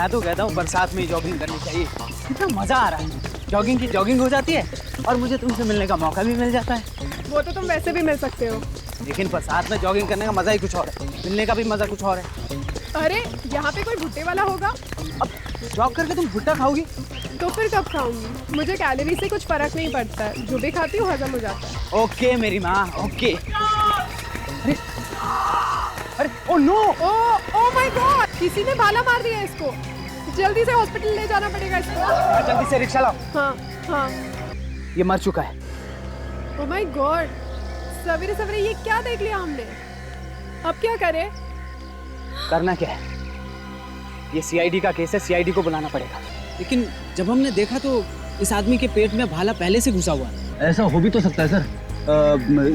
मैं तो कहता हूँ बरसात में जॉगिंग करनी चाहिए, कितना मजा आ रहा है। जॉगिंग की जॉगिंग हो जाती है और मुझे तुमसे मिलने का मौका भी मिल जाता है। वो तो तुम वैसे भी मिल सकते हो। लेकिन बरसात में जॉगिंग करने का मजा ही कुछ और है, मिलने का भी मजा कुछ और है। अरे यहाँ पे कोई भुट्टे वाला होगा? अब जॉग करके तुम भुट्टा खाओगी? तो फिर कब खाऊंगी? मुझे कैलोरी से कुछ फर्क नहीं पड़ता है, जो भी खाती हूँ हजम हो जाता है। ओके मेरी माँ, ओके। अरे अरे oh no, oh my god, किसी ने भाला मार दिया इसको। जल्दी से हॉस्पिटल ले जाना पड़ेगा इसको। जल्दी से रिक्शा लाओ। हाँ हाँ। ये मर चुका है। ओ माय गॉड, सवेरे सवेरे ये क्या देख लिया हमने। अब क्या करें? करना क्या है, ये सीआईडी का केस है, सीआईडी को बुलाना पड़ेगा। लेकिन जब हमने देखा तो इस आदमी के पेट में भाला पहले से घुसा हुआ है। ऐसा हो भी तो सकता है सर,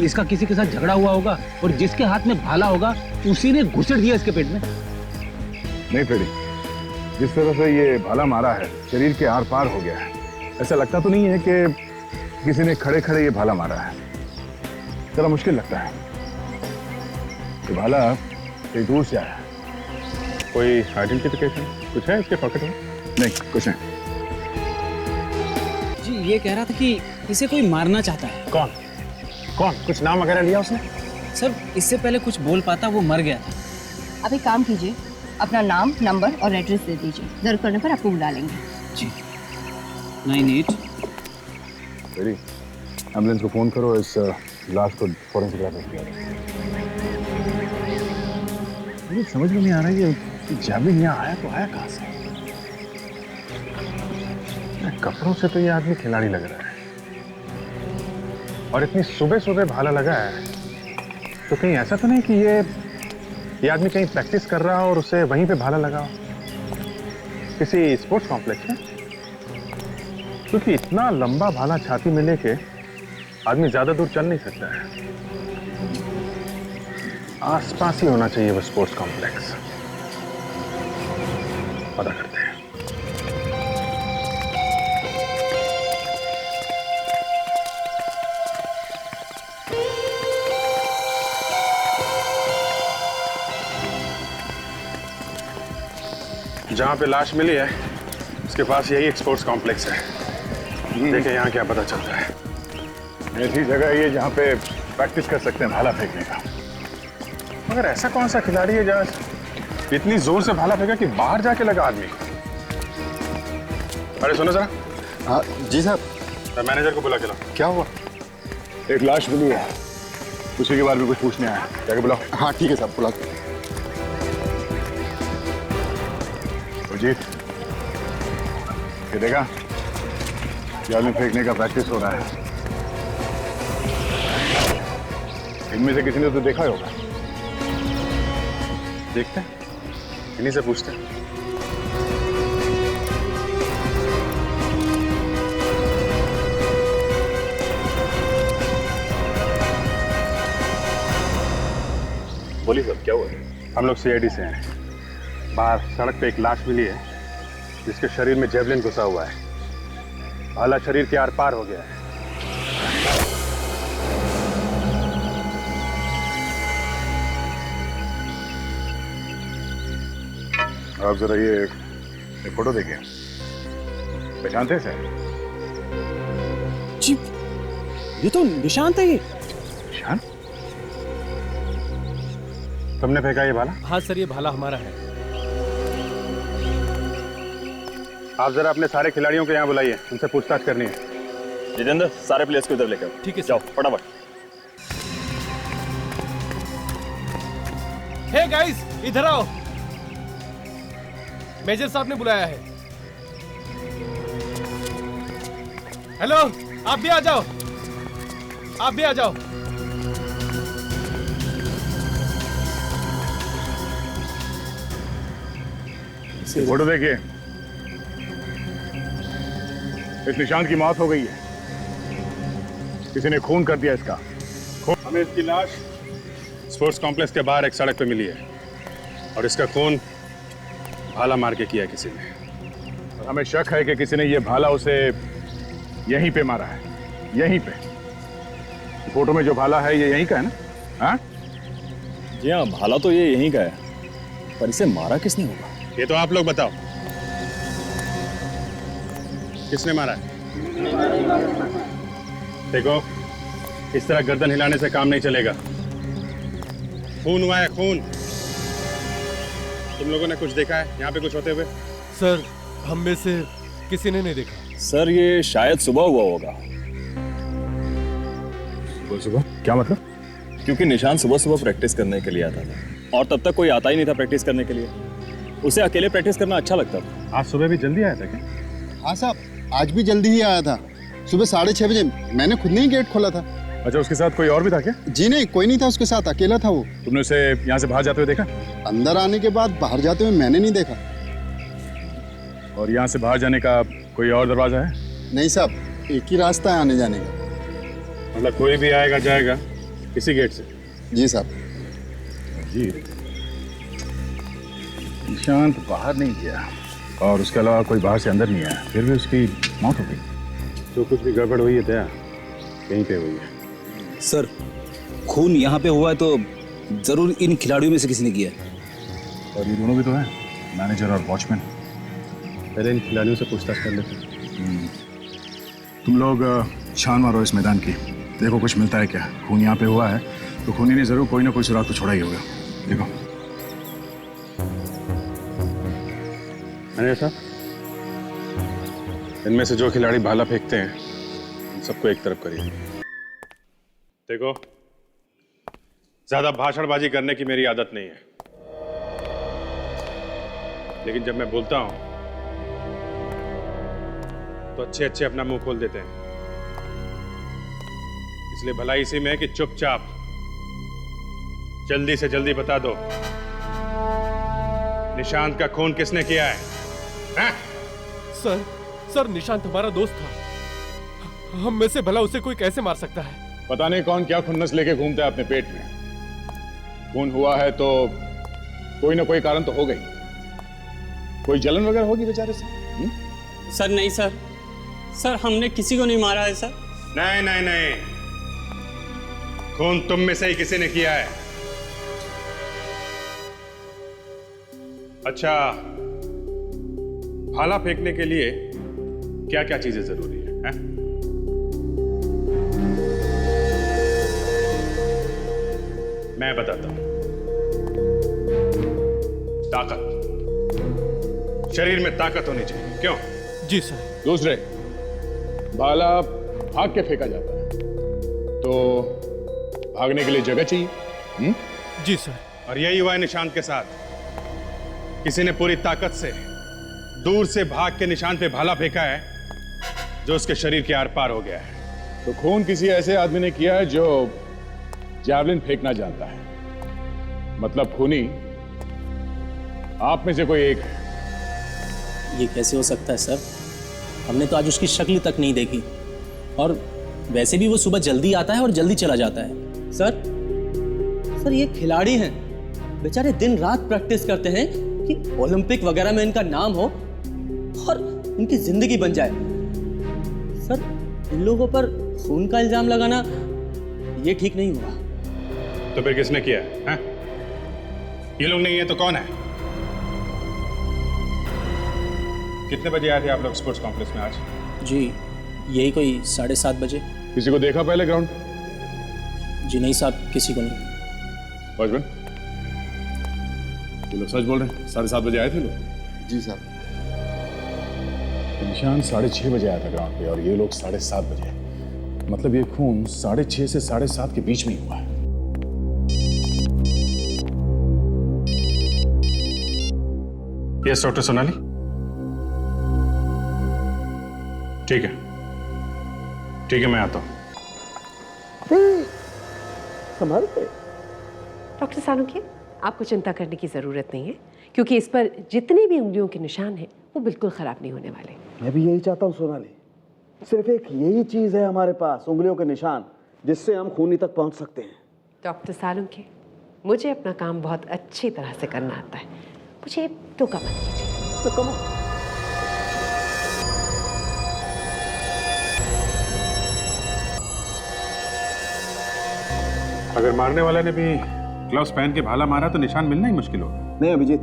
इसका किसी के साथ झगड़ा हुआ होगा और जिसके हाथ में भाला होगा उसी ने घुसेड़ दिया इसके पेट में। नहीं फ्रेडी, जिस तरह से ये भाला मारा है शरीर के आर पार हो गया है। ऐसा लगता तो नहीं है कि किसी ने खड़े खड़े ये भाला मारा है, जरा मुश्किल लगता है। ये भाला कहीं दूर से आया है। कोई आइडेंटिफिकेशन कुछ है इसके पॉकेट में? नहीं, कुछ नहीं। जी ये कह रहा था कि इसे कोई मारना चाहता है। कौन कौन? कुछ नाम वगैरह लिया उसने? सर इससे पहले कुछ बोल पाता, वो मर गया था। अब एक काम कीजिए, अपना नाम, नंबर और एड्रेस दे दीजिए, जरूरत पड़ने पर आपको बुला लेंगे। जी 98। फ्रेडी, एम्बुलेंस को फोन करो, इस लाश को फॉरेंसिक लैब में भेजो। मुझे समझ में नहीं आ रहा है ये जैवलिन यहाँ आया तो आया कहाँ से? कपड़ों से तो ये आदमी खिलाड़ी लग रहा है, और इतनी सुबह सुबह भाला लगा है, तो कहीं ऐसा तो नहीं कि ये आदमी कहीं प्रैक्टिस कर रहा हो और उसे वहीं पे भाला लगा हो, किसी स्पोर्ट्स कॉम्प्लेक्स में? क्योंकि इतना लंबा भाला छाती में लेके आदमी ज्यादा दूर चल नहीं सकता है। आसपास ही होना चाहिए वो स्पोर्ट्स कॉम्प्लेक्स। पता करते हैं। जहां पे लाश मिली है उसके पास यही एक स्पोर्ट्स कॉम्प्लेक्स है। देखें यहाँ क्या पता चलता है। ऐसी जगह है ये जहाँ पे प्रैक्टिस कर सकते हैं भाला फेंकने का। मगर ऐसा कौन सा खिलाड़ी है जहाँ इतनी जोर से भाला फेंका कि बाहर जाके लगा आदमी को? अरे सुनो जरा। हाँ जी साहब। मैनेजर को बुला के लाओ। क्या हुआ? एक लाश मिली है, उसी के बारे में कुछ पूछने आया, जाके बुलाओ। हाँ ठीक है साहब, बुला। अजीत, ये देखा, जाल फेंकने का प्रैक्टिस हो रहा है। इनमें से किसी ने तो देखा ही होगा। देखते हैं, इन्हीं से पूछते हैं। बोलिए साहब, क्या हुआ? हम लोग सीआईडी से हैं। बाहर सड़क पे एक लाश मिली है जिसके शरीर में जेवलिन घुसा हुआ है। भाला शरीर के आर पार हो गया है। आप जरा ये फोटो देखिए, पहचानते हैं सर? जी ये तो निशांत है। ये निशान? तुमने फेंका ये भाला? हाँ सर, ये भाला हमारा है। आप जरा अपने सारे खिलाड़ियों को यहाँ बुलाइए, उनसे पूछताछ करनी है। जितेंद्र, सारे प्लेयर्स को इधर लेकर आओ। ठीक है जाओ फटाफट। हे गाइस, इधर आओ, मेजर साहब ने बुलाया है। हेलो, आप भी आ जाओ, आप भी आ जाओ। फोटो देखिए, इस निशांत की मौत हो गई है। किसी ने खून कर दिया इसका। हमें इसकी लाश स्पोर्ट्स कॉम्प्लेक्स के बाहर एक सड़क पे मिली है और इसका खून भाला मार के किया किसी ने। हमें शक है कि किसी ने ये भाला उसे यहीं पे मारा है, यहीं पे। फोटो में जो भाला है ये यहीं का है ना? हाँ जी हाँ, भाला तो ये यहीं का है, पर इसे मारा किसने होगा? ये तो आप लोग बताओ। किसने मारा है? देखो, इस तरह गर्दन हिलाने से काम नहीं चलेगा। खून हुआ है, खून। तुम लोगों ने कुछ देखा है यहाँ पे कुछ होते हुए? सर, हम में से किसी ने नहीं देखा। सर ये शायद सुबह हुआ होगा, सुबह? क्या मतलब? क्योंकि निशान सुबह सुबह प्रैक्टिस करने के लिए आता था और तब तक कोई आता ही नहीं था प्रैक्टिस करने के लिए। उसे अकेले प्रैक्टिस करना अच्छा लगता था। आज सुबह भी जल्दी आया था क्या? हाँ साहब, आज भी जल्दी ही आया था। सुबह 6:30 बजे मैंने खुद ने ही गेट खोला था। अच्छा, उसके साथ कोई और भी था क्या? जी नहीं, कोई नहीं था उसके साथ, अकेला था वो। तुमने उसे यहाँ से बाहर जाते हुए देखा? अंदर आने के बाद बाहर जाते हुए मैंने नहीं देखा। और यहाँ से बाहर जाने का कोई और दरवाजा है? नहीं साहब, एक ही रास्ता है आने जाने का। मतलब कोई भी आएगा जाएगा इसी गेट से? जी साहब। जी, निशांत बाहर नहीं गया और उसके अलावा कोई बाहर से अंदर नहीं आया, फिर भी उसकी मौत हो गई। जो कुछ भी गड़बड़ हुई है दया कहीं पे हुई है। सर, खून यहाँ पे हुआ है तो जरूर इन खिलाड़ियों में से किसी ने किया है। और ये दोनों भी तो हैं, मैनेजर और वॉचमैन। पहले इन खिलाड़ियों से पूछताछ कर लेते हैं। तुम लोग छान मारो इस मैदान की, देखो कुछ मिलता है क्या। खून यहाँ पे हुआ है तो खूनी ने जरूर कोई ना कोई सुराग तो छोड़ा ही होगा। देखो। मैनेजर साहब, इनमें से जो खिलाड़ी भाला फेंकते हैं उन सबको एक तरफ करिए। देखो, ज्यादा भाषणबाजी करने की मेरी आदत नहीं है, लेकिन जब मैं बोलता हूं तो अच्छे अच्छे अपना मुंह खोल देते हैं। इसलिए भलाई इसी में है कि चुपचाप जल्दी से जल्दी बता दो, निशांत का खून किसने किया है? हैं? सर, निशांत हमारा दोस्त था। हम में से भला उसे कोई कैसे मार सकता है? पता नहीं कौन क्या खुन्नस लेके घूमता है अपने पेट में। खून हुआ है तो कोई ना कोई कारण तो हो गई, कोई जलन वगैरह होगी बेचारे से। सर नहीं सर, हमने किसी को नहीं मारा है सर। नहीं नहीं नहीं, खून तुम में से ही किसी ने किया है। अच्छा, भाला फेंकने के लिए क्या क्या चीजें जरूरी है, हैं? मैं बताता हूं। ताकत, शरीर में ताकत होनी चाहिए। क्यों? जी सर। दूसरे, भाला भाग के फेंका जाता है तो भागने के लिए जगह चाहिए। जी सर। और यही हुआ है निशांत के साथ। किसी ने पूरी ताकत से दूर से भाग के निशांत पे भाला फेंका है जो उसके शरीर के आर पार हो गया है। तो खून किसी ऐसे आदमी ने किया है जो जैवलिन फेंकना जानता है। मतलब खूनी आप में से कोई एक है। ये कैसे हो सकता है सर? हमने तो आज उसकी शक्ल तक नहीं देखी, और वैसे भी वो सुबह जल्दी आता है और जल्दी चला जाता है। सर ये खिलाड़ी हैं, बेचारे दिन रात प्रैक्टिस करते हैं कि ओलंपिक वगैरह में इनका नाम हो और इनकी जिंदगी बन जाए। सर, इन लोगों पर खून का इल्जाम लगाना ये ठीक नहीं होगा। तो फिर किसने किया है? ये लोग नहीं है तो कौन है? कितने बजे आए थे आप लोग स्पोर्ट्स कॉम्प्लेक्स में आज? जी यही कोई 7:30 बजे। किसी को देखा पहले ग्राउंड? जी नहीं साहब, किसी को नहीं। वॉचमैन, ये लोग सच बोल रहे हैं? 7:30 बजे आए थे लोग? जी साहब। निशान 6:30 बजे आया था ग्राउंड पे और ये लोग 7:30 बजे। मतलब ये खून 6:30 से 7:30 के बीच में ही हुआ है। Yes doctor Sonali. ठीक है मैं आता हूं। डॉक्टर सालुंखे, आपको चिंता करने की ज़रूरत नहीं है, क्योंकि इस पर जितने भी उंगलियों के निशान हैं वो बिल्कुल ख़राब नहीं होने वाले। मैं भी यही चाहता हूँ सोनाली। सिर्फ एक यही चीज़ है हमारे पास, उंगलियों के निशान, जिससे हम खूनी तक पहुँच सकते हैं। डॉक्टर सालुंखे, मुझे अपना काम बहुत अच्छी तरह से करना आता है, मुझे टोका मत कीजिए। तो कम अगर मारने वाले ने भी ग्लव्स पहन के भाला मारा तो निशान मिलना ही मुश्किल होगा। नहीं अभिजीत,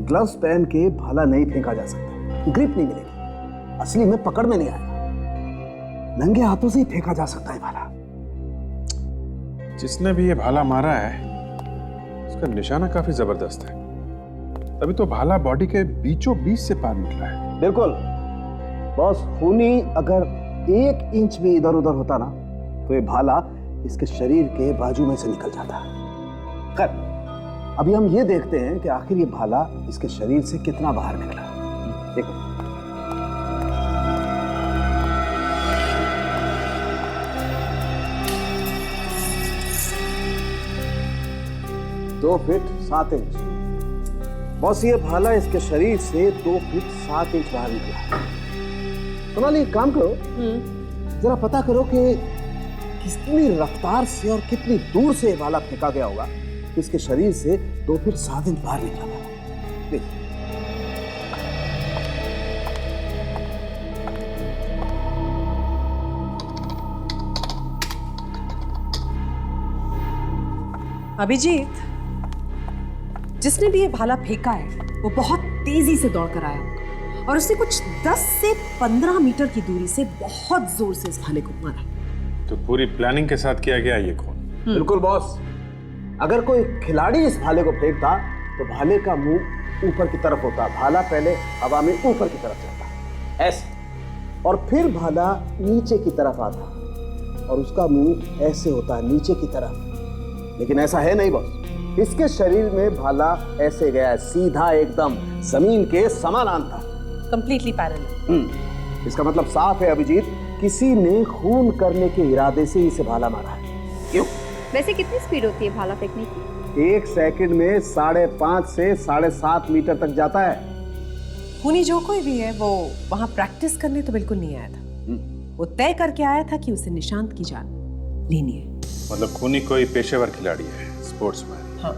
ग्लव्स पहन के भाला नहीं फेंका जा सकता, ग्रिप नहीं मिलेगी। असली में पकड़ में नहीं आएगा। नंगे हाथों से ही फेंका जा सकता है भाला। जिसने भी ये भाला मारा है उसका निशाना काफी जबरदस्त है। तभी तो भाला बॉडी के बीचों बीच से पार निकला है। बिल्कुल बॉस, खूनी अगर 1 इंच भी इधर उधर होता ना तो ये भाला इसके शरीर के बाजू में से निकल जाता। खैर, अभी हम ये देखते हैं कि आखिर ये भाला इसके शरीर से कितना बाहर निकला। देखो, दो फीट 7 इंच। बॉस, ये भाला इसके शरीर से 2 फीट 7 इंच बाहर निकला। सोनाली, एक काम करो, जरा पता करो कि कितनी रफ्तार से और कितनी दूर से भाला फेंका गया होगा, इसके शरीर से 2 फीट 7 इंच बाहर निकला था। देखिए, अभिजीत, जिसने भी ये भाला फेंका है वो बहुत तेजी से दौड़ कर आया होगा और उसने कुछ 10 से 15 मीटर की दूरी से बहुत जोर से इस भाले को मारा। तो पूरी प्लानिंग के साथ किया गया ये खून। बिल्कुल बॉस, अगर कोई खिलाड़ी इस भाले को फेंकता तो भाले का मुंह ऊपर की तरफ होता, भाला पहले हवा में ऊपर की तरफ जाता ऐसे, और फिर भाला नीचे की तरफ आता और उसका मुंह ऐसे होता नीचे की तरफ। लेकिन ऐसा है नहीं बॉस, इसके शरीर में भाला ऐसे गया, सीधा एकदम जमीन के समानांतर, कंप्लीटली पैरेलल। इसका मतलब साफ है अभिजीत, किसी ने खून करने के इरादे से इसे भाला मारा है। क्यों? वैसे कितनी स्पीड होती है भाला फेंकने की? 1 सेकंड में 5.5 से 7.5 मीटर तक जाता है। खूनी जो कोई भी है वो वहां प्रैक्टिस करने तो बिल्कुल नहीं आया था। वो तय करके आया था कि उसे निशांत की जान लेनी है। मतलब खूनी कोई पेशेवर खिलाड़ी है, स्पोर्ट्समैन। हाँ।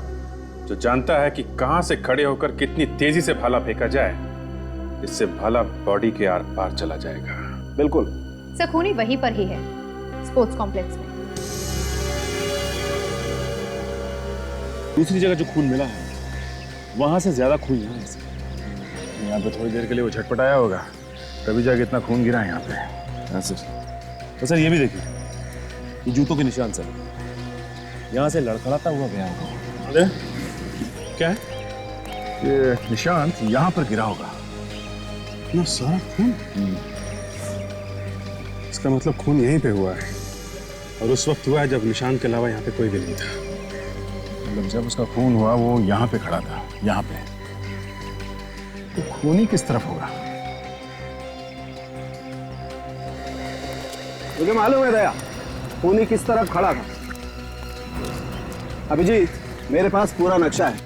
जो जानता है कि कहां से खड़े होकर कितनी तेजी से भाला फेंका जाए, इससे भाला बॉडी के आर पार चला जाएगा। बिल्कुल सर, खूनी वहीं पर ही है, स्पोर्ट्स कॉम्प्लेक्स में। दूसरी जगह जो खून मिला है वहां से ज्यादा खून यहाँ है। यहाँ पे थोड़ी देर के लिए वो झटपटाया होगा, तभी जाके इतना खून गिरा है यहाँ पे। हाँ सर। तो सर ये भी देखिए, ये जूतों के निशान सर, यहाँ से लड़खड़ाता हुआ गया होगा। अरे क्या है? ये निशांत यहाँ पर गिरा होगा। इतना सारा खून? इसका मतलब खून यहीं पे हुआ है, और उस वक्त हुआ है जब निशांत के अलावा यहाँ पे कोई भी नहीं था। मतलब जब उसका खून हुआ वो यहाँ पे खड़ा था, यहाँ पे। तो खूनी किस तरफ होगा? मुझे मालूम है दया, खूनी किस तरफ खड़ा था। अभिजीत, मेरे पास पूरा नक्शा है,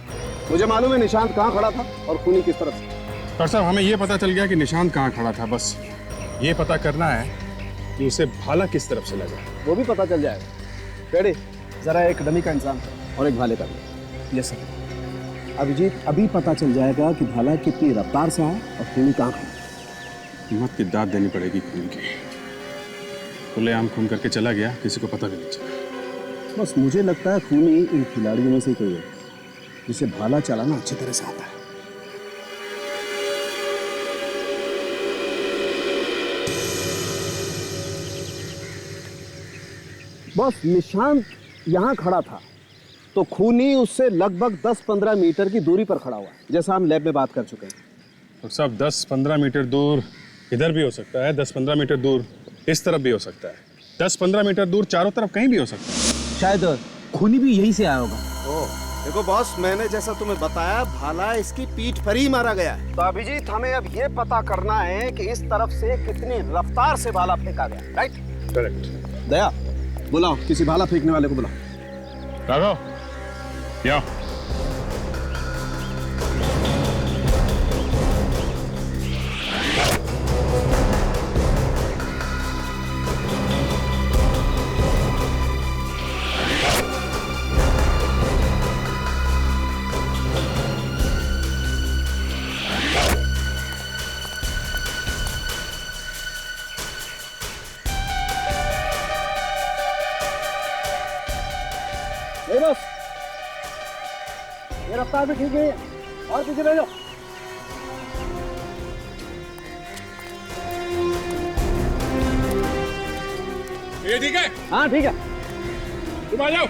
मुझे मालूम है निशांत कहाँ खड़ा था और खूनी किस तरफ से। डॉक्टर साहब, हमें ये पता चल गया कि निशांत कहाँ खड़ा था, बस ये पता करना है कि उसे भाला किस तरफ से लगा। वो भी पता चल जाएगा। पेड़े, जरा एक डमी का इंसान और एक भाले का भी। Yes sir. अभिजीत, अभी पता चल जाएगा कि भाला कितनी रफ्तार से आया और खूनी कहाँ खड़ा। हिम्मत की दाद देनी पड़ेगी खून की। खुलेआम खून करके चला गया, किसी को पता भी नहीं चला। बस मुझे लगता है खूनी इन खिलाड़ियों में से कोई है जिसे भाला चलाना अच्छी तरह से आता है। बस निशांत यहाँ खड़ा था तो खूनी उससे लगभग 10-15 मीटर की दूरी पर खड़ा हुआ, जैसा हम लैब में बात कर चुके हैं। तो सब 10-15 मीटर दूर इधर भी हो सकता है, 10-15 मीटर दूर इस तरफ भी हो सकता है, 10-15 मीटर दूर चारों तरफ कहीं भी हो सकता है। शायद खूनी भी यहीं से आया होगा। देखो बॉस, मैंने जैसा तुम्हें बताया, भाला इसकी पीठ पर ही मारा गया है। तो अभिजीत, हमें अब ये पता करना है कि इस तरफ से कितनी रफ्तार से भाला फेंका गया। राइट? करेक्ट। दया, बुलाओ किसी भाला फेंकने वाले को बुलाओ। राघव, या बस, ये रफ्तार भी ठीक है और पीछे रह जाओ। ये ठीक है? हाँ ठीक है। तुम आ जाओ।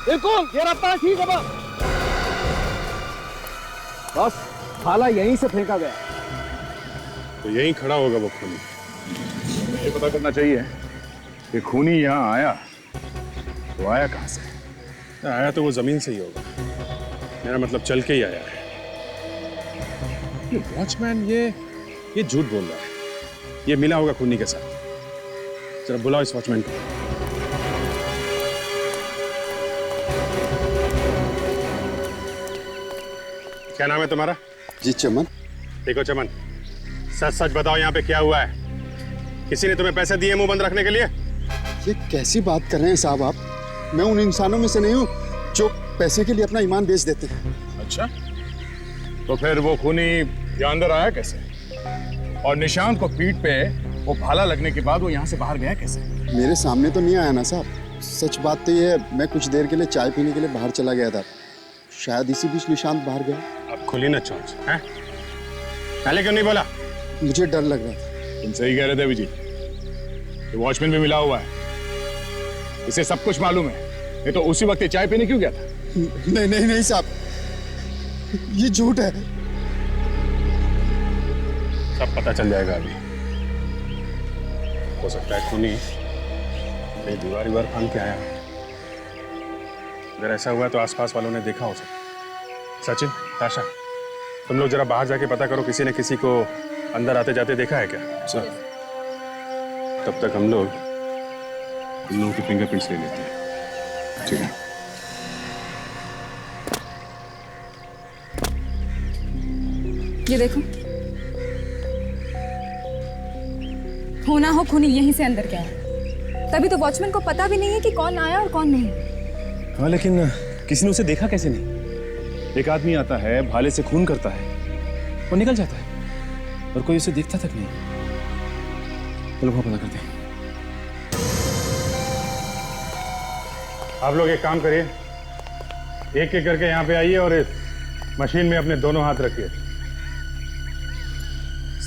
बिल्कुल ये रास्ता ठीक है बस भाला यहीं से फेंका गया। तो यहीं खड़ा होगा वो खूनी। ये पता करना चाहिए कि खूनी यहाँ आया तो आया कहाँ से? आया तो वो जमीन से ही होगा। मेरा मतलब चल के ही आया है। ये वॉचमैन ये झूठ बोल रहा है। ये मिला होगा खूनी के साथ। जरा बुलाओ इस वॉचमैन को। क्या नाम है तुम्हारा? जी चमन। देखो चमन, सच सच बताओ यहाँ पे क्या हुआ है? किसी ने तुम्हें पैसे दिए मुंह बंद रखने के लिए? ये कैसी बात कर रहे हैं साहब आप? मैं उन इंसानों में से नहीं हूँ जो पैसे के लिए अपना ईमान बेच देते हैं। अच्छा, तो फिर वो खूनी यहाँ अंदर आया कैसे? और निशांत को पीठ पे वो भाला लगने के बाद वो यहाँ से बाहर गया कैसे? मेरे सामने तो नहीं आया ना साहब। सच बात तो ये है, मैं कुछ देर के लिए चाय पीने के लिए बाहर चला गया था। शायद इसी बीच निशांत बाहर गया। अब खुली ना चोंच, हैं? पहले क्यों नहीं बोला? मुझे डर लग रहा था। तुम सही कह रहे थे अभिजीत। ये वॉचमैन भी मिला हुआ है, इसे सब कुछ मालूम है। ये तो उसी वक्त ये चाय पीने क्यों गया था? नहीं नहीं नहीं साहब, ये झूठ है। सब पता चल जाएगा अभी। हो सकता है खूनी कहीं दीवार फांद के आया। अगर ऐसा हुआ तो आसपास वालों ने देखा हो सकता। सचिन, ताशा, तुम लोग जरा बाहर जाके पता करो किसी ने किसी को अंदर आते जाते देखा है क्या? सर, तब तक हम लोग इन लोगों की फिंगरप्रिंट्स ले लेते हैं। ठीक है। ये देखो, होना हो खूनी यहीं से अंदर गया है। तभी तो वॉचमैन को पता भी नहीं है कि कौन आया और कौन नहीं। हाँ, लेकिन किसी ने उसे देखा कैसे नहीं? एक आदमी आता है, भाले से खून करता है और निकल जाता है, और कोई उसे देखता तक नहीं। चलो वहां पता करते हैं। आप लोग एक काम करिए, एक एक करके यहाँ पे आइए और इस मशीन में अपने दोनों हाथ रखिए।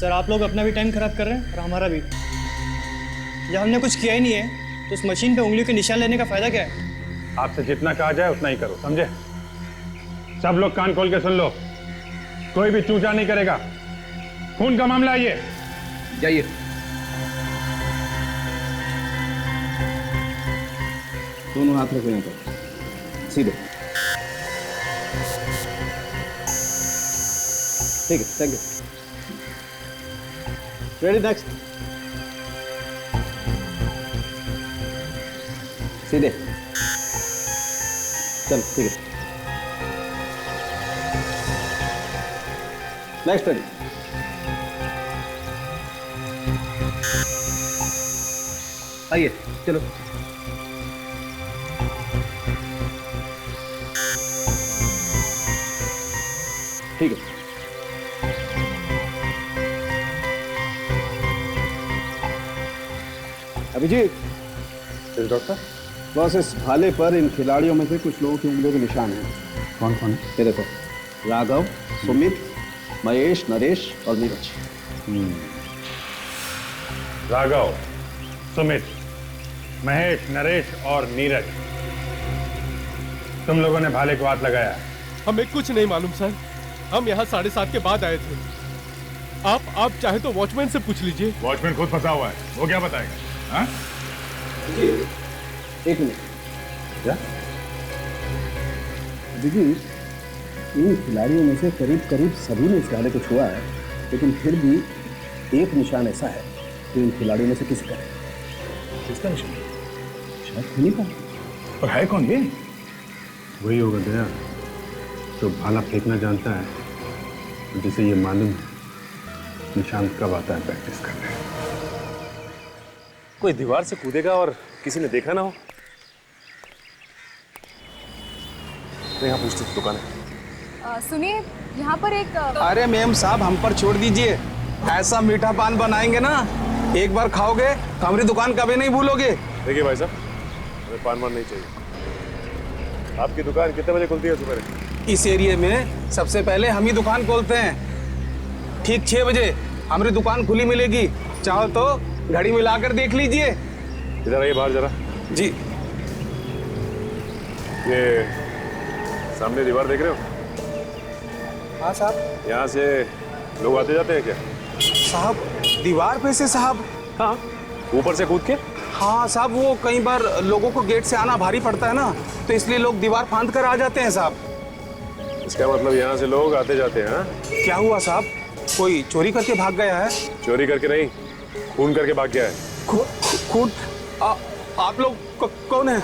सर, आप लोग अपना भी टाइम खराब कर रहे हैं और हमारा भी। जब हमने कुछ किया ही नहीं है तो उस मशीन पे उंगलियों के निशान लेने का फायदा क्या है? आपसे जितना कहा जाए उतना ही करो, समझे? सब लोग कान खोल के सुन लो, कोई भी चूचा नहीं करेगा। खून का मामला है ये। जाइए। दोनों हाथ रखो यहाँ पर, सीधे। ठीक है, थैंक यू। Ready, next. सीधे। चल ठीक है। Next ready. आइए, चलो। ठीक है। अभिजीत, डॉक्टर, बस इस भाले पर इन खिलाड़ियों में से कुछ लोगों की उंगलियों के निशान हैं। कौन कौन? ये देखो, राघव, सुमित, महेश, नरेश और नीरज। राघव, सुमित, महेश, नरेश और नीरज, तुम लोगों ने भाले को हाथ लगाया? हमें कुछ नहीं मालूम सर, हम यहाँ 7:30 के बाद आए थे। आप चाहे तो वॉचमैन से पूछ लीजिए। वॉचमैन खुद फंसा हुआ है, वो क्या बताएगा? हाँ? एक मिनट। क्या? दीदी, इन खिलाड़ियों में से करीब करीब सभी ने इस भाले को छुआ है, लेकिन फिर भी एक निशान ऐसा है जो इन खिलाड़ियों में से किसी का है। किसका निशान? शायद खूनी का। और है कौन ये? वही होगा दया, जो भाला फेंकना जानता है, जिसे ये मालूम है निशांत कब आता है प्रैक्टिस करने। कोई दीवार से कूदेगा और किसी ने देखा ना हो? तो यहाँ पूछते दुकान है। सुनिए, यहाँ पर एक अरे मैम साहब, हम पर छोड़ दीजिए। ऐसा मीठा पान बनाएंगे ना, एक बार खाओगे तो हमारी दुकान कभी नहीं भूलोगे। देखिए भाई साहब, हमें पान वान नहीं चाहिए। आपकी दुकान कितने बजे खुलती है सुबह? इस एरिया में सबसे पहले हम ही दुकान खोलते हैं। ठीक 6 बजे हमारी दुकान खुली मिलेगी। चाहो तो घड़ी मिलाकर देख लीजिए। इधर आइए बाहर जरा। जी। ये सामने दीवार देख रहे हो? हाँ साहब। यहाँ से लोग आते जाते हैं क्या? साहब दीवार पे से साहब? हाँ, ऊपर से कूद के? हाँ साहब, वो कई बार लोगों को गेट से आना भारी पड़ता है ना, तो इसलिए लोग दीवार फांद कर आ जाते हैं साहब। इसका मतलब यहाँ से लोग आते जाते हैं? हाँ? क्या हुआ साहब, कोई चोरी करके भाग गया है? चोरी करके नहीं, खून करके भाग गया है। खून? आप लोग कौन है?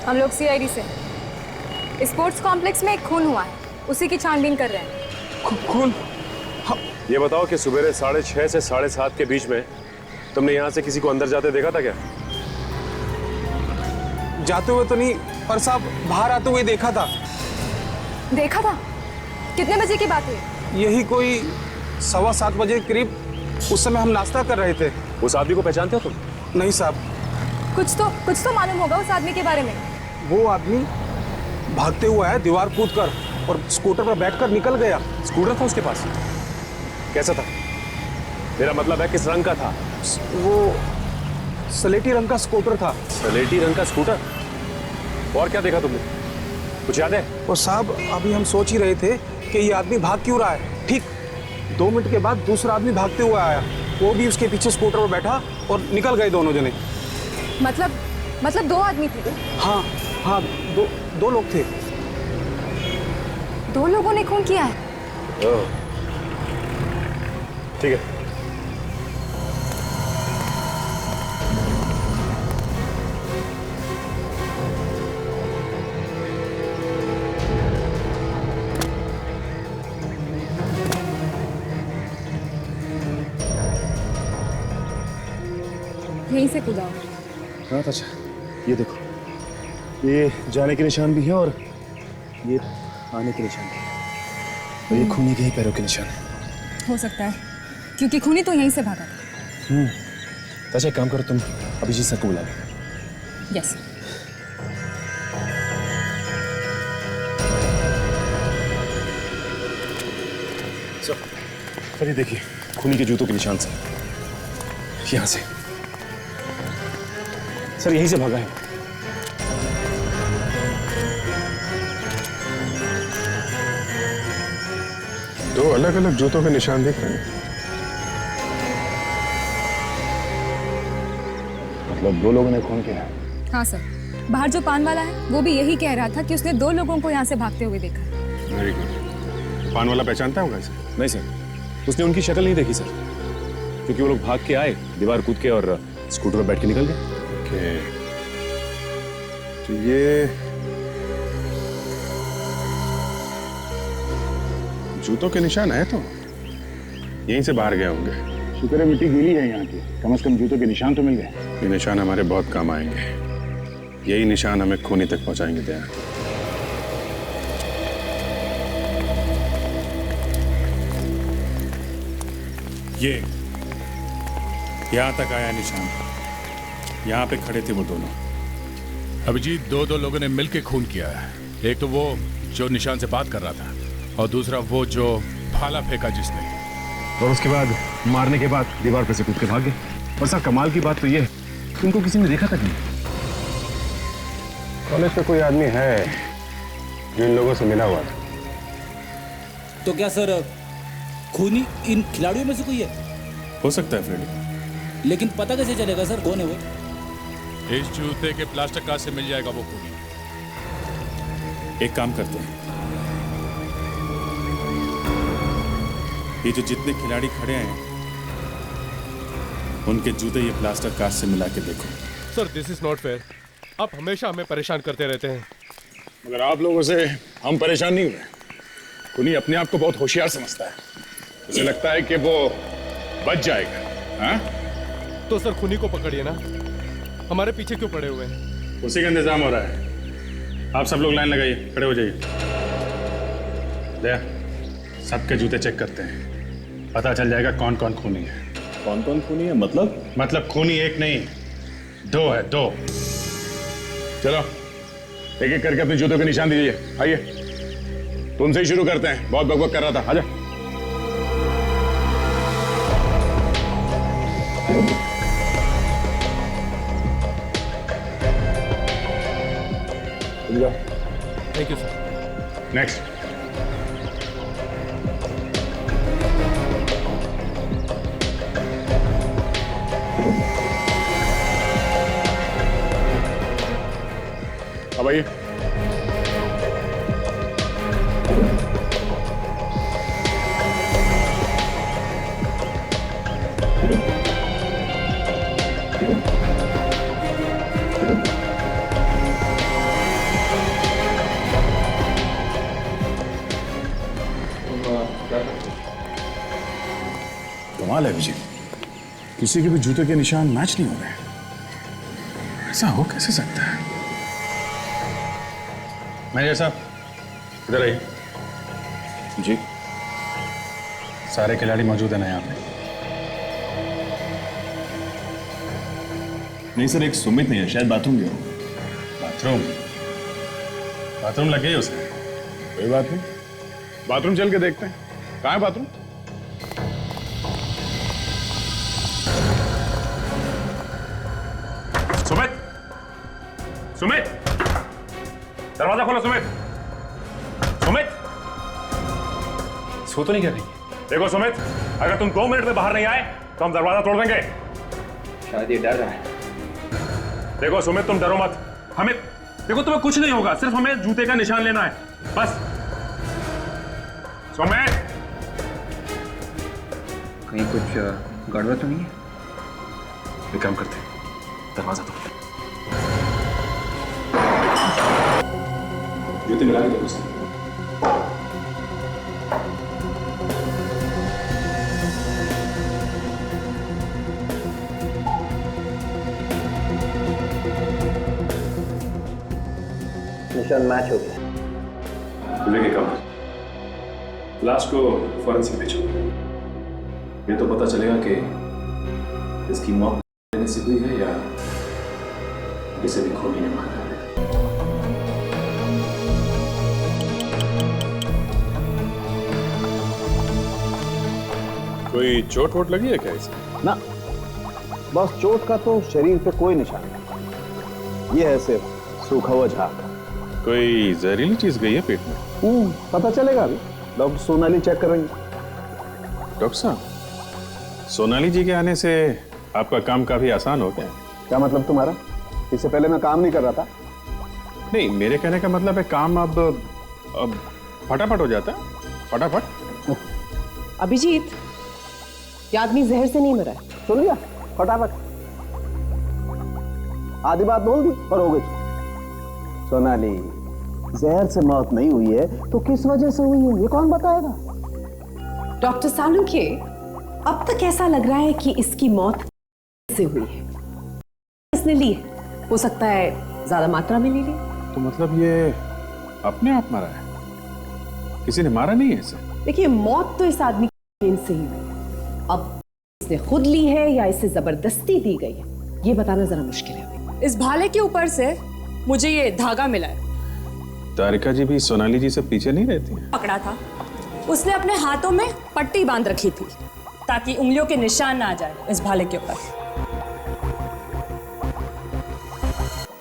हम लोग CID से। स्पोर्ट्स कॉम्प्लेक्स में एक खून हुआ है, उसी की छानबीन कर रहे हैं। खून? ये बताओ कि सुबह 6:30 से 7:30 के बीच में तुमने यहाँ से किसी को अंदर जाते देखा था क्या? जाते हुए तो नहीं, पर साहब बाहर आते हुए देखा था। देखा था? कितने बजे की बात है? यही कोई 7:15 बजे के करीब। उस समय हम नाश्ता कर रहे थे। उस आदमी को पहचानते हो तुम? नहीं साहब। कुछ तो मालूम होगा उस आदमी के बारे में। वो आदमी भागते हुआ है दीवार कूदकर, और स्कूटर पर बैठकर निकल गया। स्कूटर था उसके पास? कैसा था? मेरा मतलब है किस रंग का था? वो स्लेटी रंग का स्कूटर था। स्लेटी रंग का स्कूटर? और क्या देखा तुमने, कुछ याद है? और साहब अभी हम सोच ही रहे थे कि ये आदमी भाग क्यों रहा है। ठीक 2 मिनट के बाद दूसरा आदमी भागते हुए आया, वो भी उसके पीछे स्कूटर पर बैठा और निकल गए दोनों जने। मतलब 2 आदमी थे? हाँ, दो लोग थे। 2 लोगों ने खून किया है? ठीक है। यहीं से कूदा? हाँ अच्छा, ये देखो, ये जाने के निशान भी है और ये आने के निशान भी है, और ये खूनी के ही पैरों के निशान है। हो सकता है, क्योंकि खूनी तो यहीं से भागा था। अच्छा एक काम करो, तुम अभिजीत सर को बुला लो। यस। सर ये देखिए, खूनी के जूतों के निशान से, यहाँ से। सर यहीं से भागा है। दो अलग अलग जूतों के निशान दिख रहे हैं। मतलब 2 लोगों ने खून किया है? हाँ सर, बाहर जो पान वाला है वो भी यही कह रहा था कि उसने 2 लोगों को यहाँ से भागते हुए देखा। Very good. पान वाला पहचानता होगा इसे? नहीं सर, उसने उनकी शक्ल नहीं देखी सर, क्योंकि वो लोग भाग के आए, दीवार कूद के और स्कूटर पर बैठ के निकल गए। ओके, तो ये जूतों के निशान है तो यहीं से बाहर गए होंगे। शुक्र है मिट्टी गीली है यहाँ की, कम से कम जूतों के निशान तो मिल गए। ये निशान हमारे बहुत काम आएंगे। यही निशान हमें खूनी तक पहुंचाएंगे। दया, ये यहाँ तक आया निशान, यहाँ पे खड़े थे वो दोनों। अभिजीत, 2 लोगों ने मिलकर खून किया है। एक तो वो जो निशान से बात कर रहा था, और दूसरा वो जो भाला फेंका जिसने। और उसके बाद मारने के बाद दीवार पर से कूद के भाग गए। और सर कमाल की बात तो ये है कि उनको किसी ने देखा तक नहीं। कॉलेज में कोई आदमी है जो इन लोगों से मिला हुआ था? तो क्या सर खूनी इन खिलाड़ियों में से कोई है? हो सकता है फ्रेडी, लेकिन पता कैसे चलेगा सर कौन है वो? इस जूते के प्लास्टिक कार्ड से मिल जाएगा वो खूनी। एक काम करते हैं, ये जो जितने खिलाड़ी खड़े हैं उनके जूते ये प्लास्टर कार्ड से मिला के देखो। Sir this is not fair, आप हमेशा हमें परेशान करते रहते हैं। मगर आप लोगों से हम परेशान नहीं हुए। खूनी अपने आप को बहुत होशियार समझता है, उसे लगता है कि वो बच जाएगा। हाँ? तो सर खूनी को पकड़िए ना, हमारे पीछे क्यों पड़े हुए हैं? उसी का इंतजाम हो रहा है। आप सब लोग लाइन लगाइए, खड़े हो जाइए। ले, सबके जूते चेक करते हैं, पता चल जाएगा कौन कौन खूनी है। कौन कौन खूनी है मतलब खूनी एक नहीं, दो है, दो। चलो एक एक करके अपने जूतों के निशान दीजिए। आइए, तुमसे ही शुरू करते हैं, बहुत बकबक कर रहा था। आजा। Thank you sir. नेक्स्ट। अब आइए। कमाल है अभिजीत, किसी के भी जूते के निशान मैच नहीं हो रहे। ऐसा हो कैसे सकता है? मैनेजर साहब, इधर आइए। जी। सारे खिलाड़ी मौजूद हैं ना यहाँ पे? नहीं सर, एक सुमित नहीं है, शायद बाथरूम गया हो। बाथरूम? बाथरूम लग गई उसे? कोई बात नहीं, बाथरूम चल के देखते हैं। कहाँ है बाथरूम? सुमित, सुमित, दरवाजा खोलो। सुमित, सुमित, सो तो नहीं कर रही? देखो सुमित, अगर तुम 2 मिनट में बाहर नहीं आए तो हम दरवाजा तोड़ देंगे। शायद ये डर रहा है। देखो सुमित, तुम डरो मत। हमें देखो, तुम्हें कुछ नहीं होगा, सिर्फ हमें जूते का निशान लेना है, बस। सुमित, कहीं कुछ गड़बड़ तो नहीं है? एक काम करते हैं, दरवाजा तोड़। जूते मिला के दो उसे। निशान मैच हो गया। विवेक, एक काम, लाश को फॉरेंसिक भेजो। ये तो पता चलेगा कि इसकी मौत देने से हुई है या इसे भी खूनी ने मारा है। कोई चोट वोट लगी है क्या इसे? ना, बस चोट का तो शरीर पे कोई निशान नहीं, ये है सिर्फ सूखा हुआ झाग। कोई जहरीली चीज गई है पेट में? पता चलेगा अभी, डॉक्टर सोनाली चेक करेंगे। डॉक्टर साहब, सोनाली जी के आने से आपका काम काफी आसान हो गया। क्या मतलब तुम्हारा? इससे पहले मैं काम नहीं कर रहा था? नहीं, मेरे कहने का मतलब है काम अब फटाफट हो जाता है, फटाफट। अभिजीत, ये आदमी जहर से नहीं मरा है। सुन लिया? फटाफट आधी बात बोल दी और हो गई। सोनाली, जहर से मौत नहीं हुई है तो किस वजह से हुई है ये कौन बताएगा? डॉक्टर सालुंखे, अब तक ऐसा लग रहा है कि इसकी मौत से हुई है। इसने ली है, हो सकता है ज्यादा मात्रा में ले ली। तो मतलब ये अपने आप मरा है, किसी ने मारा नहीं है इसे? देखिए, मौत तो इस आदमी की से ही हुई। अब इसने खुद ली है या इसे जबरदस्ती दी गई है, ये बताना जरा मुश्किल है। इस भाले के ऊपर से मुझे ये धागा मिला है। तारिका जी भी सोनाली जी से पीछे नहीं रहती हैं? पकड़ा था, उसने अपने हाथों में पट्टी बांध रखी थी ताकि उंगलियों के निशान ना आ जाए इस भाले के ऊपर।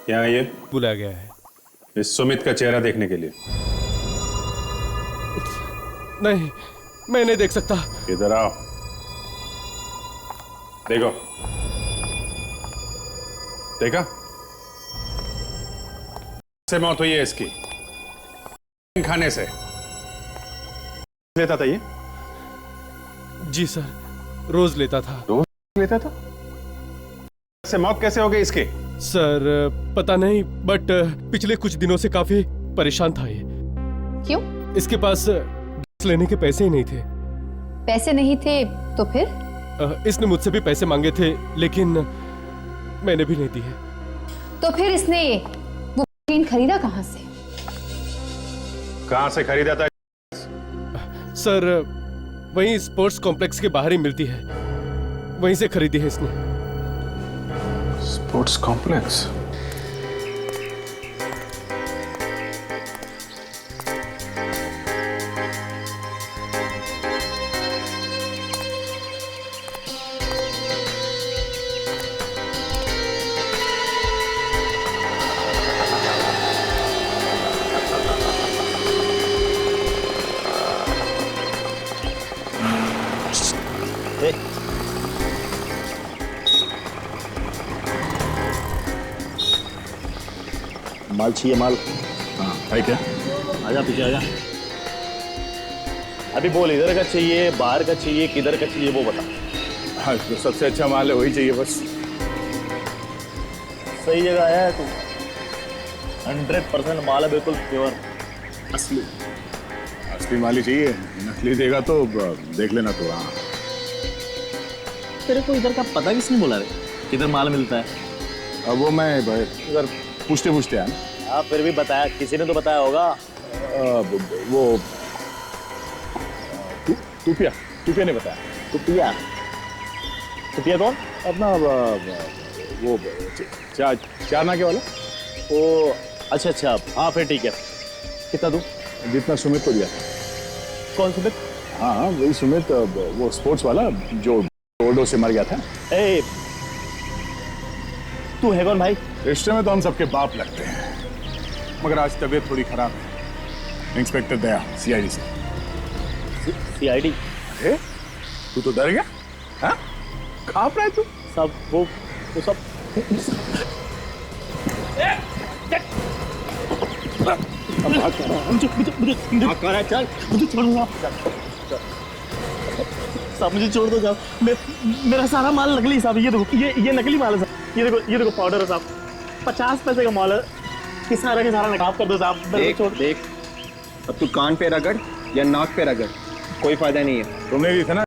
यहाँ ये बुलाया गया है इस सुमित का चेहरा देखने के लिए। नहीं, मैं नहीं देख सकता। इधर आओ, देखो। देखा? से मौत हुई है इसकी, खाने से। लेता था ये? जी सर, रोज लेता था। रोज लेता था? से मौत कैसे हो गई इसकी? सर पता नहीं, बट पिछले कुछ दिनों से काफी परेशान था ये। क्यों? इसके पास लेने के पैसे ही नहीं थे। पैसे नहीं थे तो फिर? इसने मुझसे भी पैसे मांगे थे, लेकिन मैंने भी नहीं दिए। तो फिर इसने वो मशीन खरीदा कहाँ से? कहां से खरीदा था? सर वहीं स्पोर्ट्स कॉम्प्लेक्स के बाहर ही मिलती है, वहीं से खरीदी है इसने। Sports complex? माल चाहिए माल। हाँ है क्या? आजा पीछे आजा। अभी बोल, इधर का चाहिए, बाहर का चाहिए, किधर का चाहिए वो बता। हाँ जो सबसे अच्छा माल है वही चाहिए बस। सही जगह आया है तू। 100% माल है, बिल्कुल प्योर असली। असली माल ही चाहिए, नकली देगा तो देख लेना तू। हाँ तेरे को इधर का पता किसने बोला रे, किधर माल मिलता है? अब वो मैं इधर पूछते पूछते आया ना। हाँ फिर भी बताया, किसी ने तो बताया होगा। वो टूपिया ने बताया। टूपिया कौन? अपना वो चार नाके वाला। ओ अच्छा, हाँ फिर ठीक है। कितना दूं? जितना सुमित को दिया। कौन सुमित? हाँ वही सुमित, वो स्पोर्ट्स वाला जो ओवरडोज से मर गया था। ए तू है कौन भाई? रिश्ते में तो हम सबके बाप लगते हैं, मगर आज तबीयत थोड़ी खराब है। इंस्पेक्टर दया, सीआईडी से। सीआईडी? अरे तू तो डर गया? हाँ कहाँ पर है तू? सब वो सब मुझे छोड़ दो साहब। मेरा सारा माल नकली साहब। ये देखो, ये नकली माल है साहब। ये देखो पाउडर है साहब, 50 पैसे का माल है। कि सारा के सारा नकाब कर दो साहब। देख अब तू कान पे रगड़ या नाक पे रगड़, कोई फायदा नहीं है। तुमने दी था ना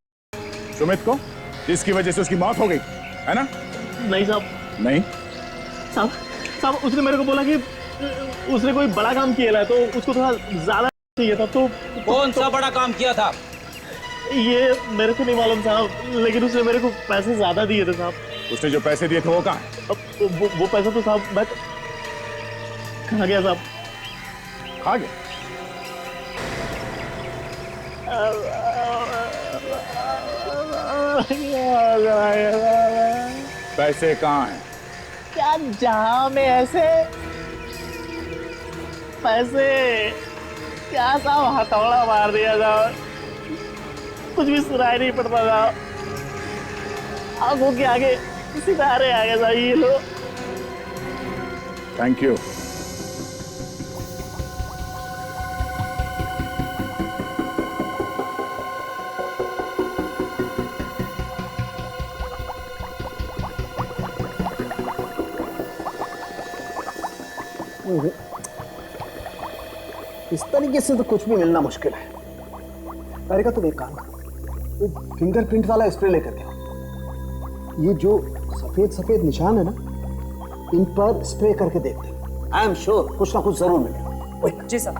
सुमित को, जिसकी वजह से उसकी मौत हो गई है ना? नहीं साहब। नहीं साहब उसने मेरे को बोला कि उसने कोई बड़ा काम किया है, तो उसको थोड़ा ज्यादा चाहिए था। तो कौन सा बड़ा काम किया था? ये मेरे को नहीं मालूम साहब, लेकिन उसने मेरे को पैसे ज्यादा दिए थे साहब। उसने जो पैसे दिए थे वो कहाँ है? वो पैसा तो साहब मैं खा गया साहब। खा गया? पैसे कहाँ हैं? क्या जहां में ऐसे पैसे? क्या साहब हथौड़ा मार दिया साहब, कुछ भी सुनाई नहीं पड़ता साहब। आंखों के आगे सितारे आ गए साहब। ये लो। Thank you. इस तरीके से तो कुछ भी मिलना मुश्किल है। अरे का तुम एक काम करो, वो फिंगरप्रिंट वाला स्प्रे लेकर के आओ। ये जो सफेद निशान है ना, इन पर स्प्रे करके देखते हैं। आई एम श्योर कुछ ना कुछ जरूर मिलेगा। जी सर।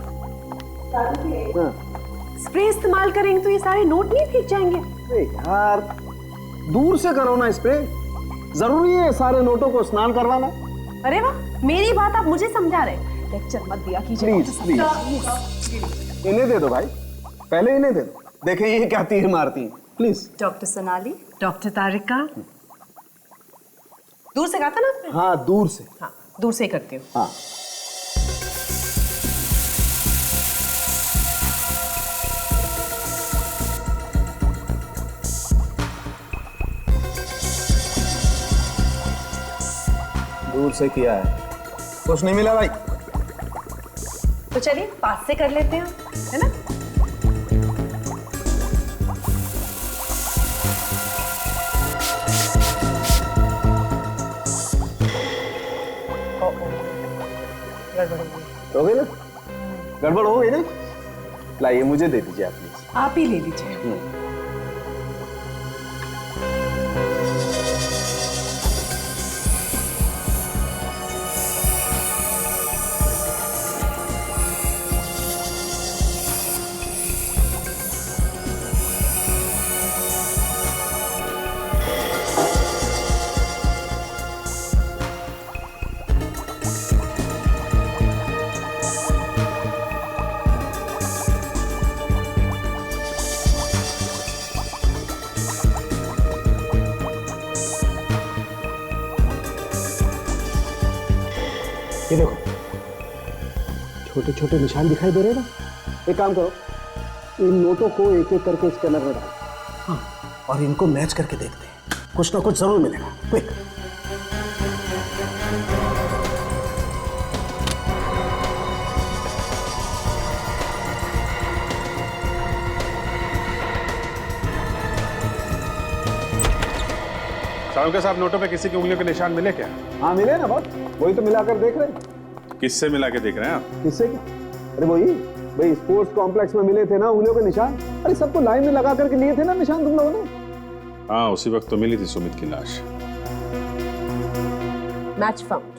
स्प्रे इस्तेमाल करेंगे तो ये सारे नोट नहीं फेंक जाएंगे? अरे यार दूर से करो ना स्प्रे, जरूरी है सारे नोटों को स्नान करवाना? अरे वाह, मेरी बात आप मुझे समझा रहे। लेक्चर मत दिया कीजिए। प्लीज इन्हें दे दो भाई, पहले इन्हें दे दो, देखें ये क्या तीर मारती हैं। प्लीज। डॉक्टर सोनाली, डॉक्टर तारिका। दूर से कहा था ना आपने? हाँ दूर से। हाँ दूर से ही करती हूँ। हाँ दूर से किया है, कुछ नहीं मिला भाई। तो चलिए पास से कर लेते हैं, है ना? हो गई ना? गड़बड़ हो गई ना? लाइए मुझे दे दीजिए आप प्लीज। आप ही ले लीजिए। ये देखो, छोटे छोटे निशान दिखाई दे रहे हैं ना। एक काम करो, इन नोटों को एक एक करके स्कैनर में डालो। हाँ, और इनको मैच करके देखते हैं, कुछ ना कुछ जरूर मिलेगा। क्विक। साहब के साहब, नोटों पे किसी की उंगलियों के निशान मिले क्या? हाँ मिले ना बहुत, वही तो मिलाकर देख रहे हैं। किससे मिला के देख रहे हैं आप? किससे क्या? अरे वही भाई, स्पोर्ट्स कॉम्प्लेक्स में मिले थे ना उंगलियों के निशान। अरे सबको लाइन में लगा करके लिए थे ना निशान तुम लोगों ने। हाँ, उसी वक्त तो मिली थी सुमित की लाश। मैच फाउंड,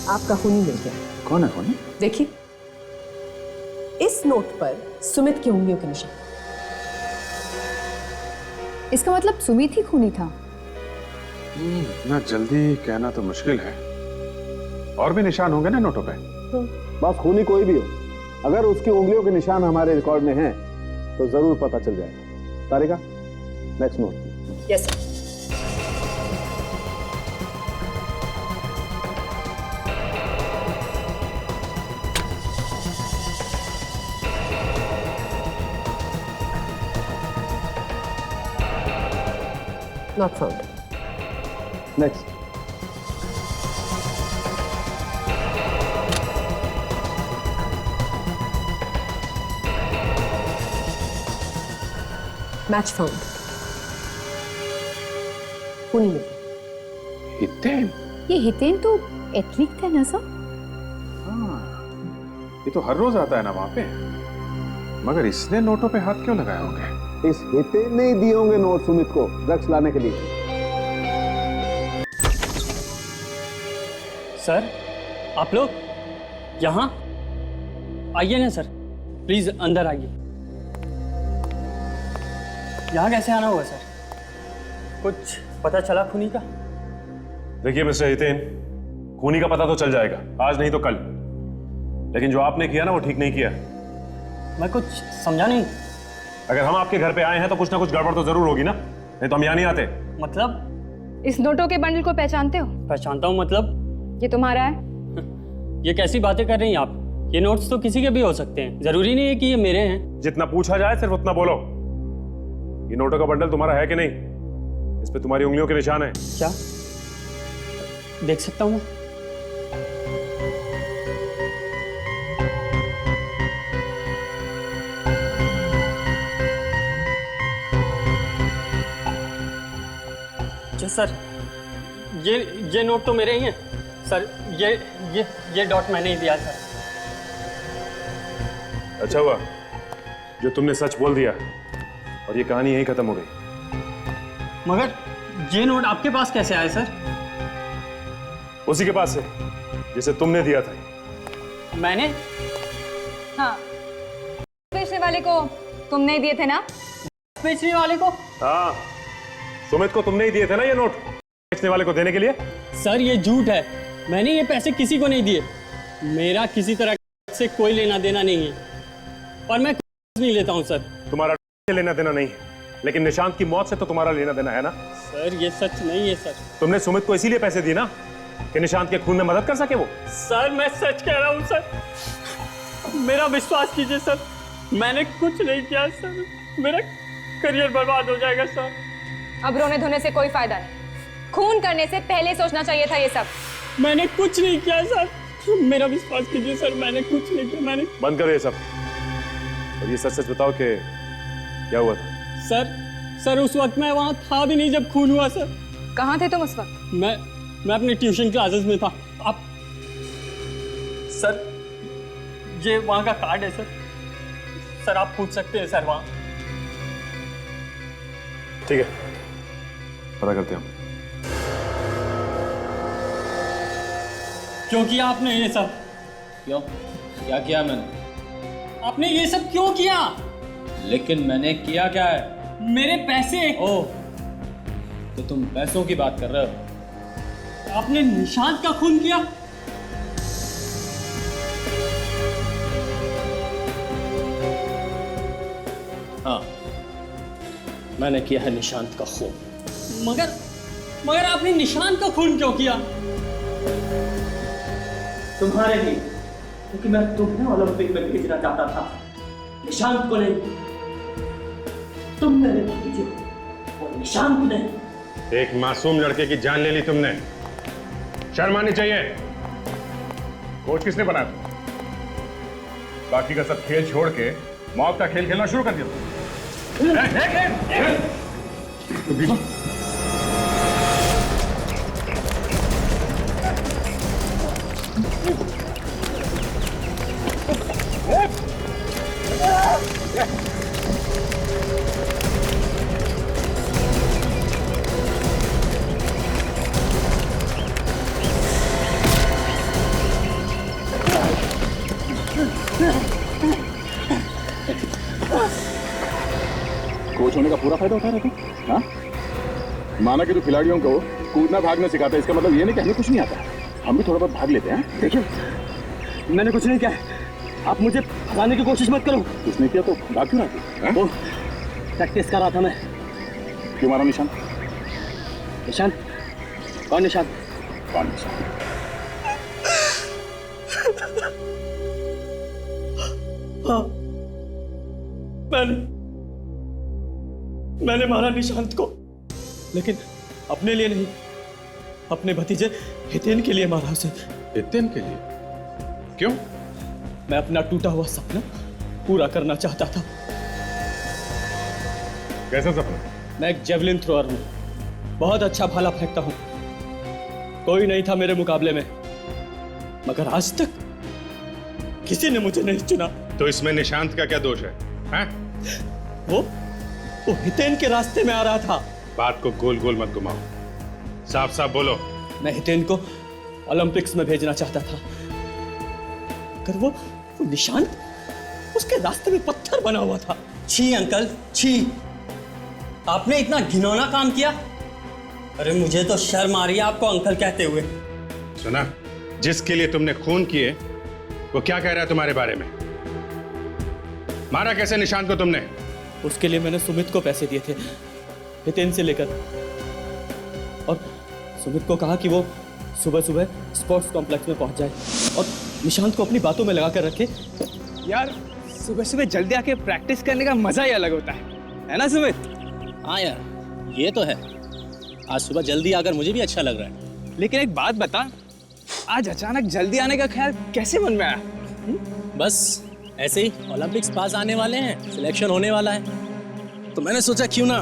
आपका खूनी मिल गया। कौन है खूनी? देखिए, इस नोट पर सुमित की उंगलियों के निशान। इसका मतलब सुमित ही खूनी था। इतना जल्दी कहना तो मुश्किल है। और भी निशान होंगे ना नोटों पे? बस खूनी कोई भी हो, अगर उसकी उंगलियों के निशान हमारे रिकॉर्ड में हैं, तो जरूर पता चल जाएगा। Tarika, next note. Yes sir. Not found. Next. Match found. खूनी मिल गया। हितेन? ये हितेन तो एथलीट था ना सर? हाँ, ये तो हर रोज आता है ना वहां पे। मगर इसने नोटों पे हाथ क्यों लगाए होंगे? इस हितेन ने ही दिए होंगे नोट सुमित को ड्रग्स लाने के लिए। सर, आप लोग यहाँ आइए ना सर, प्लीज अंदर आइए। यहाँ कैसे आना हुआ सर? कुछ पता चला खूनी का? देखिए मिस्टर हितेन, खूनी का पता तो चल जाएगा, आज नहीं तो कल। लेकिन जो आपने किया ना वो ठीक नहीं किया। मैं कुछ समझा नहीं। अगर हम आपके घर पे आए हैं तो कुछ ना कुछ गड़बड़ तो जरूर होगी ना, नहीं तो हम यहाँ नहीं आते। मतलब? इस नोटों के बंडल को पहचानते हो? पहचानता हूँ मतलब? ये तुम्हारा है? ये कैसी बातें कर रही हैं आप? ये नोट्स तो किसी के भी हो सकते हैं, जरूरी नहीं है कि ये मेरे हैं। जितना पूछा जाए सिर्फ उतना बोलो। ये नोटों का बंडल तुम्हारा है कि नहीं? इस पे तुम्हारी उंगलियों के निशान है। क्या देख सकता हूँ मैं? सर, ये नोट तो मेरे ही हैं सर। ये डॉट मैंने ही दिया सर। अच्छा हुआ जो तुमने सच बोल दिया और ये कहानी यहीं खत्म हो गई। मगर ये नोट आपके पास कैसे आए सर? उसी के पास से जिसे तुमने दिया था। मैंने? हाँ, बेचने वाले को तुमने ही दिए थे ना? बेचने वाले को? हाँ, सुमित को तुमने ही दिए थे ना ये नोट बेचने वाले को देने के लिए। सर ये झूठ है, मैंने ये पैसे किसी को नहीं दिए। मेरा किसी तरह से कोई लेना देना नहीं है और मैं कुछ नहीं लेता हूँ सर। तुम्हारा लेना देना नहीं है, लेकिन निशांत की मौत से तो तुम्हारा लेना देना है ना। सर ये सच नहीं है सर। तुमने सुमित को इसीलिए पैसे दिए ना कि निशांत के खून में मदद कर सके वो। सर मैं सच कह रहा हूँ सर, मेरा विश्वास कीजिए सर, मैंने कुछ नहीं किया सर। मेरा करियर बर्बाद हो जाएगा सर। अब रोने धोने से कोई फायदा नहीं, खून करने से पहले सोचना चाहिए था ये सब। मैंने कुछ नहीं किया सर, मेरा विश्वास कीजिए सर, मैंने कुछ नहीं किया। मैंने बंद करो ये सब और ये सच सच बताओ कि क्या हुआ था। सर उस वक्त मैं वहां था भी नहीं जब खून हुआ सर। कहाँ थे तुम उस वक्त? मैं अपने ट्यूशन क्लासेस में था। आप सर ये वहां का कार्ड है सर आप पूछ सकते हैं सर वहां। ठीक है, पता करते हैं हम। क्यों किया आपने ये सब? क्यों? क्या किया मैंने? आपने ये सब क्यों किया? लेकिन मैंने किया क्या है? मेरे पैसे। ओह, तो तुम पैसों की बात कर रहे हो? आपने निशांत का खून किया? हाँ, मैंने किया है निशांत का खून। मगर आपने निशांत का खून क्यों किया? तुम्हारे लिए, क्योंकि मैं तुम्हें ओलंपिक में भेजना चाहता था, निशांत को नहीं। तुम मेरे भतीजे और निशांत ने। एक मासूम लड़के की जान ले ली तुमने, शर्म आनी चाहिए। कोच किसने बनाया? बाकी का सब खेल छोड़ के मौत का खेल खेलना शुरू कर दिया। कोच होने का पूरा फायदा उठा रहे थे। हाँ, माना कि तू खिलाड़ियों को कूदना भागना सिखाता है, इसका मतलब ये नहीं कि हमें कुछ नहीं आता। हम भी थोड़ा बहुत भाग लेते हैं। देखिए, मैंने कुछ नहीं किया, आप मुझे भगाने की कोशिश मत करो। कुछ नहीं किया तो भाग क्यों रहा? वो प्रैक्टिस कर रहा था मैं। क्यों मारा निशान? निशान? कौन निशान? कौन निशान? हाँ, मैंने मारा निशांत को, लेकिन अपने लिए नहीं, अपने भतीजे हितेन के लिए मारा उसे। हितेन के लिए? क्यों? मैं अपना टूटा हुआ सपना पूरा करना चाहता था। कैसा सपना? मैं एक जेवलिन थ्रोअर हूं, बहुत अच्छा भाला फेंकता हूं। कोई नहीं था मेरे मुकाबले में, मगर आज तक किसी ने मुझे नहीं चुना। तो इसमें निशांत का क्या दोष है? हैं? वो हितेन के रास्ते में आ रहा था। बात को गोल गोल मत घुमाओ, साफ साफ बोलो। मैं हितेन को ओलंपिक्स में भेजना चाहता था, मगर वो निशांत उसके रास्ते में पत्थर बना हुआ था। छी अंकल, छी, आपने इतना घिनौना काम किया। अरे मुझे तो शर्म आ रही है आपको अंकल कहते हुए। सुना, जिसके लिए तुमने खून किए वो क्या कह रहा है तुम्हारे बारे में? मारा कैसे निशांत को तुमने? उसके लिए मैंने सुमित को पैसे दिए थे, हितेन से लेकर, और सुमित को कहा कि वो सुबह सुबह स्पोर्ट्स कॉम्प्लेक्स में पहुंच जाए और निशांत को अपनी बातों में लगा कर रखे। यार, सुबह सुबह जल्दी आके प्रैक्टिस करने का मजा ही अलग होता है ना सुमित? हाँ यार, ये तो है। आज सुबह जल्दी आकर मुझे भी अच्छा लग रहा है। लेकिन एक बात बता, आज अचानक जल्दी आने का ख्याल कैसे मन में आया? बस ऐसे ही, ओलंपिक्स पास आने वाले हैं, सिलेक्शन होने वाला है, तो मैंने सोचा क्यों ना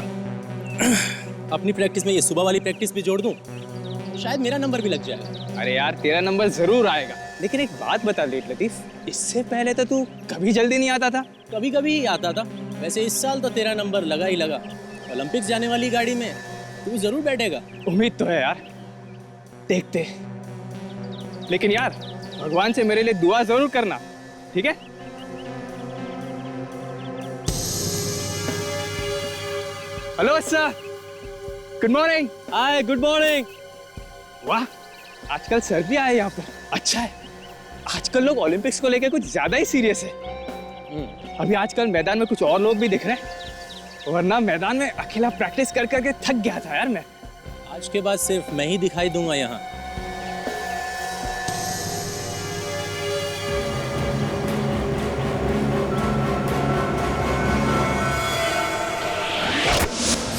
अपनी प्रैक्टिस में ये सुबह वाली प्रैक्टिस भी जोड़ दूं, तो शायद मेरा नंबर भी लग जाए। अरे यार, तेरा नंबर जरूर आएगा, लेकिन एक बात बता लेट लतीफ, इससे पहले तो तू कभी जल्दी नहीं आता था। कभी कभी आता था, वैसे इस साल तो तेरा नंबर लगा ही लगा। ओलंपिक्स जाने वाली गाड़ी में तू भी जरूर बैठेगा। उम्मीद तो है यार, देखते। लेकिन यार, भगवान से मेरे लिए दुआ जरूर करना, ठीक है? Hello sir, good morning. Hi, good morning. वाह, आजकल सर भी आए यहाँ पर। अच्छा है, आजकल लोग ओलंपिक्स को लेकर कुछ ज्यादा ही सीरियस है। अभी आजकल मैदान में कुछ और लोग भी दिख रहे हैं, वरना मैदान में अकेला प्रैक्टिस कर करके थक गया था यार मैं। आज के बाद सिर्फ मैं ही दिखाई दूंगा यहाँ।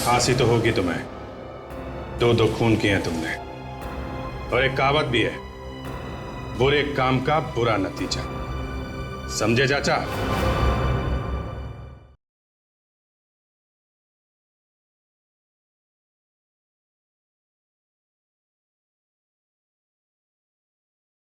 फांसी तो होगी तुम्हें, दो दो खून किए हैं तुमने, और एक कहावत भी है, बुरे काम का बुरा नतीजा। समझे चाचा?